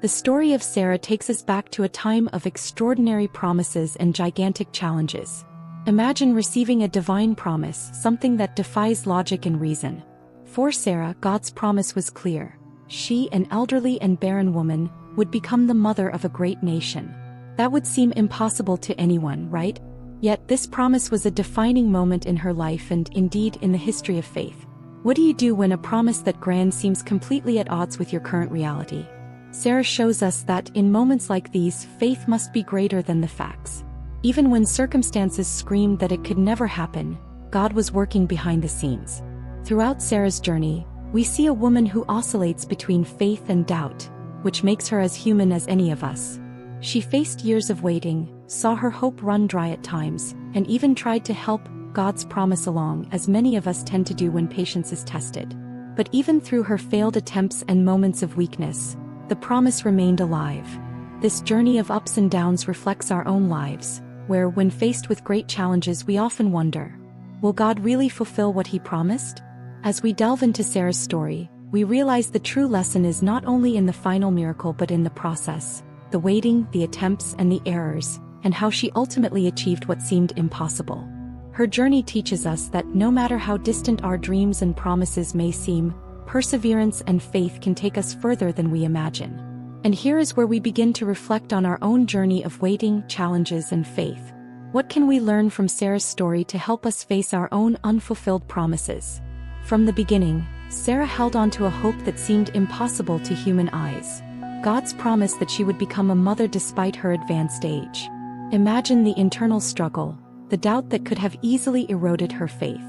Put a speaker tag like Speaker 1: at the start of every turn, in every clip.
Speaker 1: The story of Sarah takes us back to a time of extraordinary promises and gigantic challenges. Imagine receiving a divine promise, something that defies logic and reason. For Sarah, God's promise was clear. She, an elderly and barren woman, would become the mother of a great nation. That would seem impossible to anyone, right? Yet this promise was a defining moment in her life and, indeed, in the history of faith. What do you do when a promise that grand seems completely at odds with your current reality? Sarah shows us that, in moments like these, faith must be greater than the facts. Even when circumstances screamed that it could never happen, God was working behind the scenes. Throughout Sarah's journey, we see a woman who oscillates between faith and doubt, which makes her as human as any of us. She faced years of waiting, saw her hope run dry at times, and even tried to help God's promise along, as many of us tend to do when patience is tested. But even through her failed attempts and moments of weakness, the promise remained alive. This journey of ups and downs reflects our own lives, where, when faced with great challenges, we often wonder, will God really fulfill what He promised? As we delve into Sarah's story, we realize the true lesson is not only in the final miracle but in the process, the waiting, the attempts, and the errors, and how she ultimately achieved what seemed impossible. Her journey teaches us that no matter how distant our dreams and promises may seem, perseverance and faith can take us further than we imagine. And here is where we begin to reflect on our own journey of waiting, challenges, and faith. What can we learn from Sarah's story to help us face our own unfulfilled promises? From the beginning, Sarah held on to a hope that seemed impossible to human eyes. God's promise that she would become a mother despite her advanced age. Imagine the internal struggle, the doubt that could have easily eroded her faith.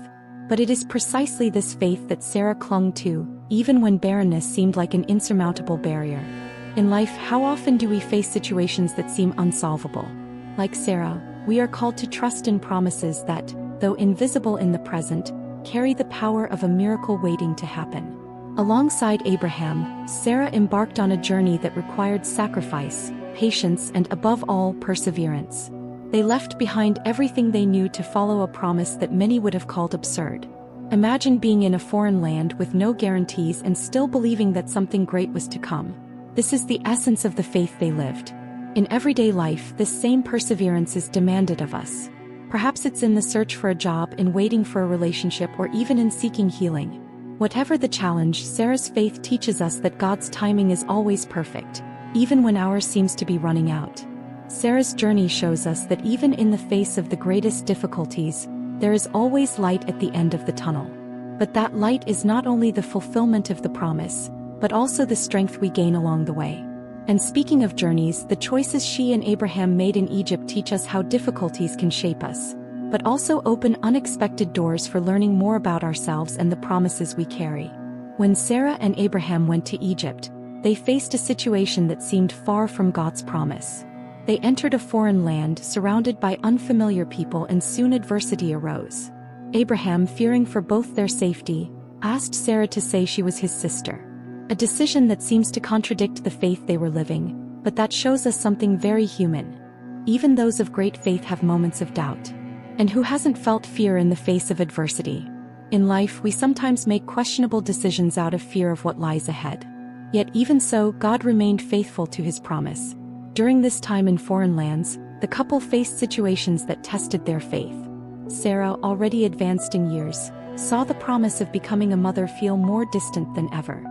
Speaker 1: But it is precisely this faith that Sarah clung to, even when barrenness seemed like an insurmountable barrier. In life, how often do we face situations that seem unsolvable? Like Sarah, we are called to trust in promises that, though invisible in the present, carry the power of a miracle waiting to happen. Alongside Abraham, Sarah embarked on a journey that required sacrifice, patience, and above all, perseverance. They left behind everything they knew to follow a promise that many would have called absurd. Imagine being in a foreign land with no guarantees and still believing that something great was to come. This is the essence of the faith they lived. In everyday life, this same perseverance is demanded of us. Perhaps it's in the search for a job, in waiting for a relationship, or even in seeking healing. Whatever the challenge, Sarah's faith teaches us that God's timing is always perfect, even when ours seems to be running out. Sarah's journey shows us that even in the face of the greatest difficulties, there is always light at the end of the tunnel. But that light is not only the fulfillment of the promise, but also the strength we gain along the way. And speaking of journeys, the choices she and Abraham made in Egypt teach us how difficulties can shape us, but also open unexpected doors for learning more about ourselves and the promises we carry. When Sarah and Abraham went to Egypt, they faced a situation that seemed far from God's promise. They entered a foreign land surrounded by unfamiliar people, and soon adversity arose. Abraham, fearing for both their safety, asked Sarah to say she was his sister. A decision that seems to contradict the faith they were living, but that shows us something very human. Even those of great faith have moments of doubt. And who hasn't felt fear in the face of adversity? In life, we sometimes make questionable decisions out of fear of what lies ahead. Yet even so, God remained faithful to His promise. During this time in foreign lands, the couple faced situations that tested their faith. Sarah, already advanced in years, saw the promise of becoming a mother feel more distant than ever.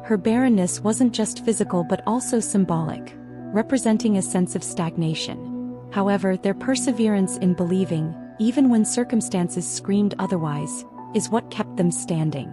Speaker 1: Her barrenness wasn't just physical but also symbolic, representing a sense of stagnation. However, their perseverance in believing, even when circumstances screamed otherwise, is what kept them standing.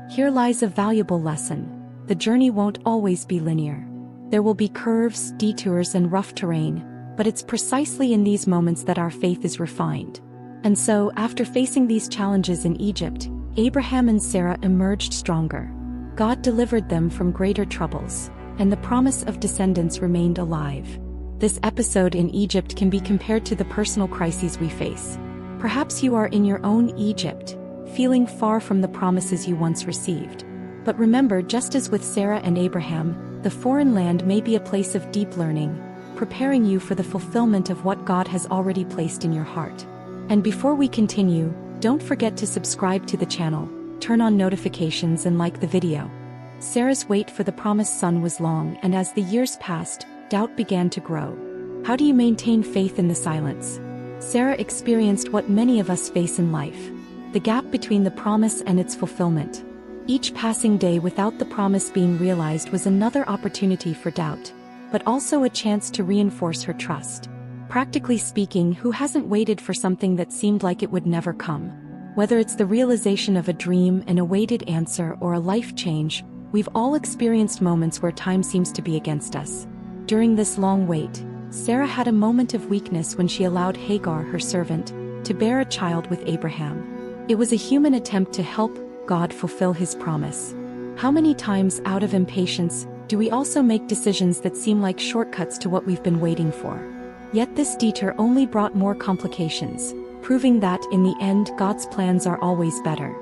Speaker 1: Here lies a valuable lesson. The journey won't always be linear. There will be curves, detours, and rough terrain, but it's precisely in these moments that our faith is refined. And so, after facing these challenges in Egypt, Abraham and Sarah emerged stronger. God delivered them from greater troubles, and the promise of descendants remained alive. This episode in Egypt can be compared to the personal crises we face. Perhaps you are in your own Egypt, feeling far from the promises you once received. But remember, just as with Sarah and Abraham, the foreign land may be a place of deep learning, preparing you for the fulfillment of what God has already placed in your heart. And before we continue, don't forget to subscribe to the channel, turn on notifications, and like the video. Sarah's wait for the promised son was long, and as the years passed, doubt began to grow. How do you maintain faith in the silence? Sarah experienced what many of us face in life: the gap between the promise and its fulfillment. Each passing day without the promise being realized was another opportunity for doubt, but also a chance to reinforce her trust. Practically speaking, who hasn't waited for something that seemed like it would never come? Whether it's the realization of a dream, an awaited answer, or a life change, we've all experienced moments where time seems to be against us. During this long wait, Sarah had a moment of weakness when she allowed Hagar, her servant, to bear a child with Abraham. It was a human attempt to help God fulfill his promise. How many times, out of impatience, do we also make decisions that seem like shortcuts to what we've been waiting for? Yet this detour only brought more complications, proving that, in the end, God's plans are always better.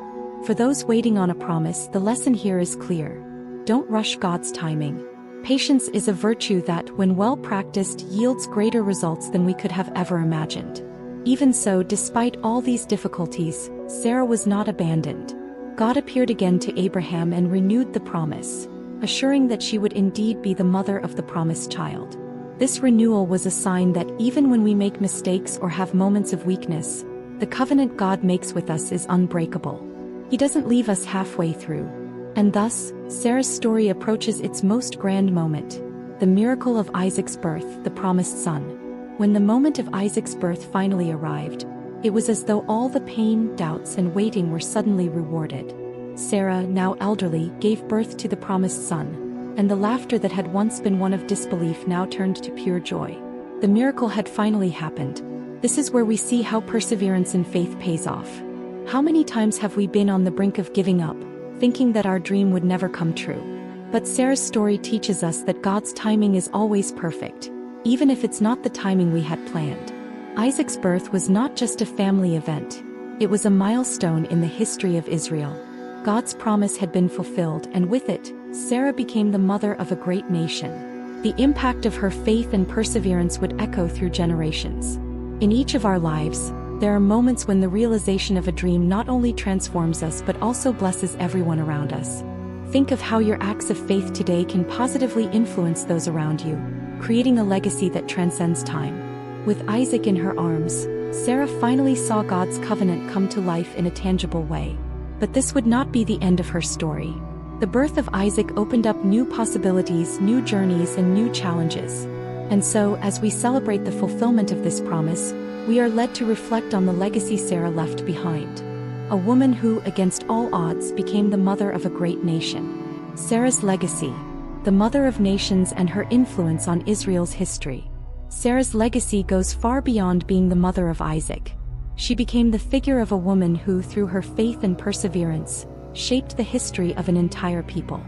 Speaker 1: For those waiting on a promise, the lesson here is clear. Don't rush God's timing. Patience is a virtue that, when well practiced, yields greater results than we could have ever imagined. Even so, despite all these difficulties, Sarah was not abandoned. God appeared again to Abraham and renewed the promise, assuring that she would indeed be the mother of the promised child. This renewal was a sign that even when we make mistakes or have moments of weakness, the covenant God makes with us is unbreakable. He doesn't leave us halfway through. And thus, Sarah's story approaches its most grand moment: the miracle of Isaac's birth, the promised son. When the moment of Isaac's birth finally arrived, it was as though all the pain, doubts, and waiting were suddenly rewarded. Sarah, now elderly, gave birth to the promised son, and the laughter that had once been one of disbelief now turned to pure joy. The miracle had finally happened. This is where we see how perseverance in faith pays off. How many times have we been on the brink of giving up, thinking that our dream would never come true? But Sarah's story teaches us that God's timing is always perfect, even if it's not the timing we had planned. Isaac's birth was not just a family event. It was a milestone in the history of Israel. God's promise had been fulfilled, and with it, Sarah became the mother of a great nation. The impact of her faith and perseverance would echo through generations. In each of our lives, there are moments when the realization of a dream not only transforms us but also blesses everyone around us. Think of how your acts of faith today can positively influence those around you, creating a legacy that transcends time. With Isaac in her arms, Sarah finally saw God's covenant come to life in a tangible way. But this would not be the end of her story. The birth of Isaac opened up new possibilities, new journeys, and new challenges. And so, as we celebrate the fulfillment of this promise, we are led to reflect on the legacy Sarah left behind. A woman who, against all odds, became the mother of a great nation. Sarah's legacy: the mother of nations and her influence on Israel's history. Sarah's legacy goes far beyond being the mother of Isaac. She became the figure of a woman who, through her faith and perseverance, shaped the history of an entire people.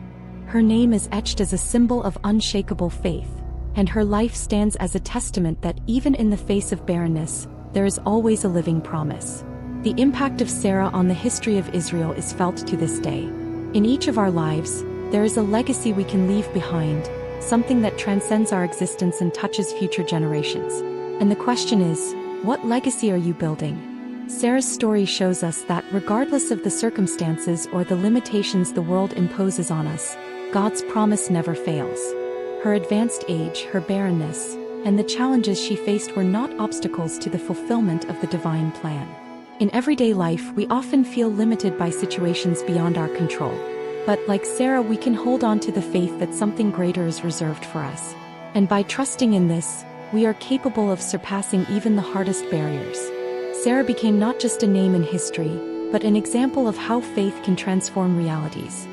Speaker 1: Her name is etched as a symbol of unshakable faith, and her life stands as a testament that even in the face of barrenness, there is always a living promise. The impact of Sarah on the history of Israel is felt to this day. In each of our lives, there is a legacy we can leave behind, something that transcends our existence and touches future generations. And the question is, what legacy are you building? Sarah's story shows us that regardless of the circumstances or the limitations the world imposes on us, God's promise never fails. Her advanced age, her barrenness, and the challenges she faced were not obstacles to the fulfillment of the divine plan. In everyday life, we often feel limited by situations beyond our control. But like Sarah, we can hold on to the faith that something greater is reserved for us. And by trusting in this, we are capable of surpassing even the hardest barriers. Sarah became not just a name in history, but an example of how faith can transform realities.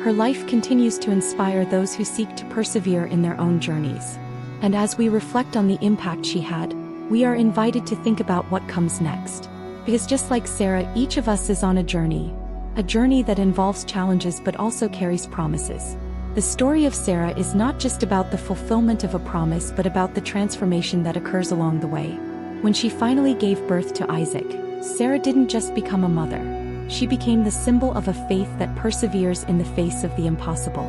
Speaker 1: Her life continues to inspire those who seek to persevere in their own journeys. And as we reflect on the impact she had, we are invited to think about what comes next. Because just like Sarah, each of us is on a journey that involves challenges but also carries promises. The story of Sarah is not just about the fulfillment of a promise but about the transformation that occurs along the way. When she finally gave birth to Isaac, Sarah didn't just become a mother. She became the symbol of a faith that perseveres in the face of the impossible.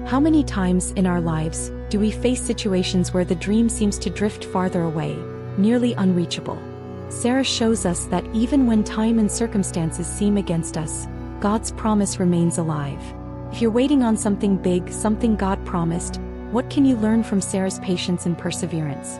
Speaker 1: How many times in our lives do we face situations where the dream seems to drift farther away, nearly unreachable? Sarah shows us that even when time and circumstances seem against us, God's promise remains alive. If you're waiting on something big, something God promised, what can you learn from Sarah's patience and perseverance?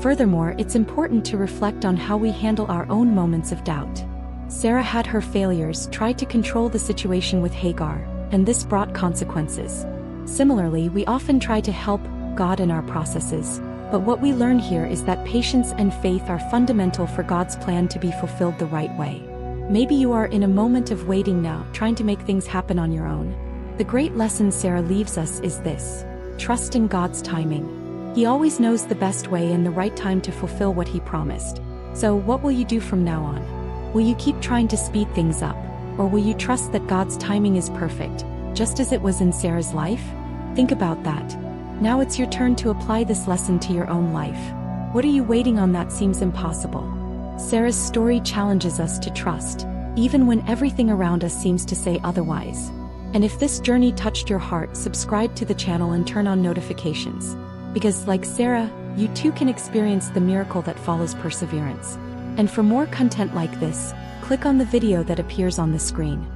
Speaker 1: Furthermore, it's important to reflect on how we handle our own moments of doubt. Sarah had her failures, tried to control the situation with Hagar, and this brought consequences. Similarly, we often try to help God in our processes, but what we learn here is that patience and faith are fundamental for God's plan to be fulfilled the right way. Maybe you are in a moment of waiting now, trying to make things happen on your own. The great lesson Sarah leaves us is this: trust in God's timing. He always knows the best way and the right time to fulfill what he promised. So, what will you do from now on? Will you keep trying to speed things up, or will you trust that God's timing is perfect, just as it was in Sarah's life? Think about that. Now it's your turn to apply this lesson to your own life. What are you waiting on that seems impossible? Sarah's story challenges us to trust, even when everything around us seems to say otherwise. And if this journey touched your heart, subscribe to the channel and turn on notifications. Because like Sarah, you too can experience the miracle that follows perseverance. And for more content like this, click on the video that appears on the screen.